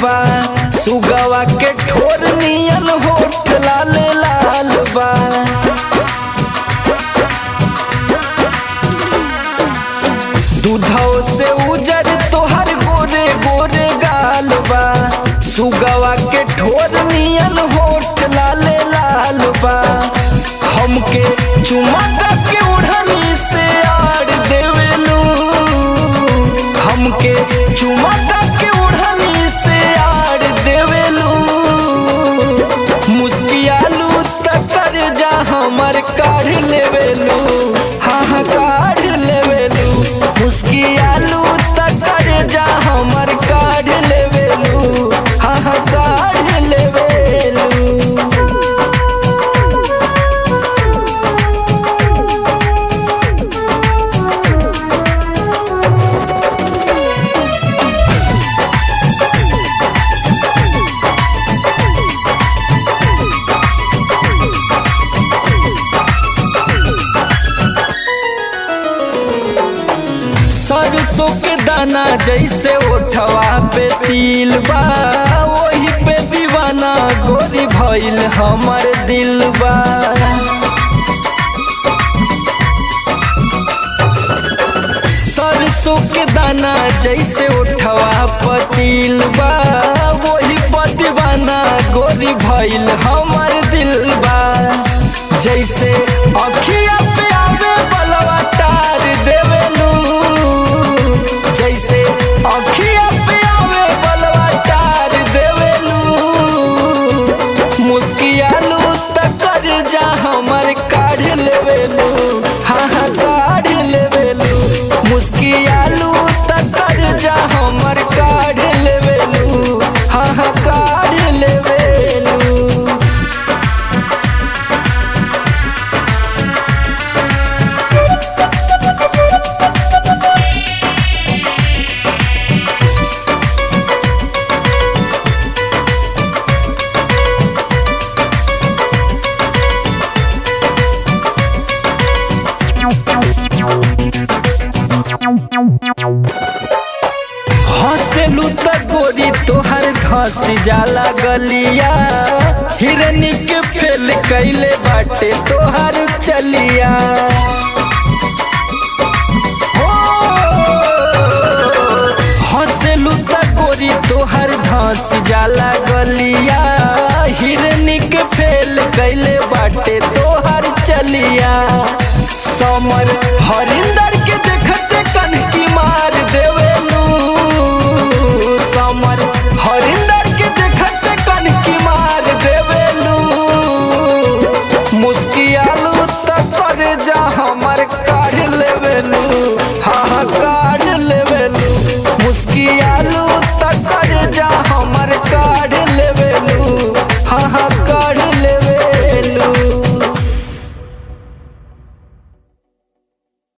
बा, सुगवा के ठोर नियन होठ लाल लाल बा। दूधौ से उजर तोहर गोरे गोरे गाल बा, सुगवा के ठोर नियन होठ लाल लाल बा। हमके चुमा के उड़नी से आड़ देवेलू, हमके चुमा के उड़नी से आड़ देवेलू। मुस्कियालू तकर जा हमर काढ़ लेवेलू, हाँ काढ़ लेवेलू। मुस्कियालू तकर जा हमर काढ़ लेवेलू, हाँ काढ़ लेवेलू। सरसों के दाना जैसे ओठवा पे तिल बा, वही पे दीवाना गोरी भइल हमर दिल बा। सरसों के दाना जैसे ओठवा पे तिल बा, वही पे दीवाना गोरी भइल हमर दिल बा। जैसे अखिया पे आवे बलवा तार देवेलू, जैसे अखिया पे आवे बलवा तार देवेलू। मुस्कियालू तकर जा हमर काढ़ लेवेलू, हाँ काढ़ लेवेलू। मुस्कियालू तकर जा हमर काढ़ लेवेलू, हाँ काढ़ लेवेलू। हंसेलू त गोरी तोहर धस जाला गलिया, हिरनी के फेल कैले बाटे तोहर चलिया। हंसेलू त गोरी तोहर धस जाला गलिया, हिरनी के फेल कैले बाटे तोहर चलिया। समर हरिंदर के देखते कनकी मार देवेलू, समर हरिंदर के देखते कनकी मार देवेलू। मुस्कियालू तकर जा हमर काढ़ लेवेलू, हाँ काढ़ लेवेलू। मुस्कियालू तकर जा हमर काढ़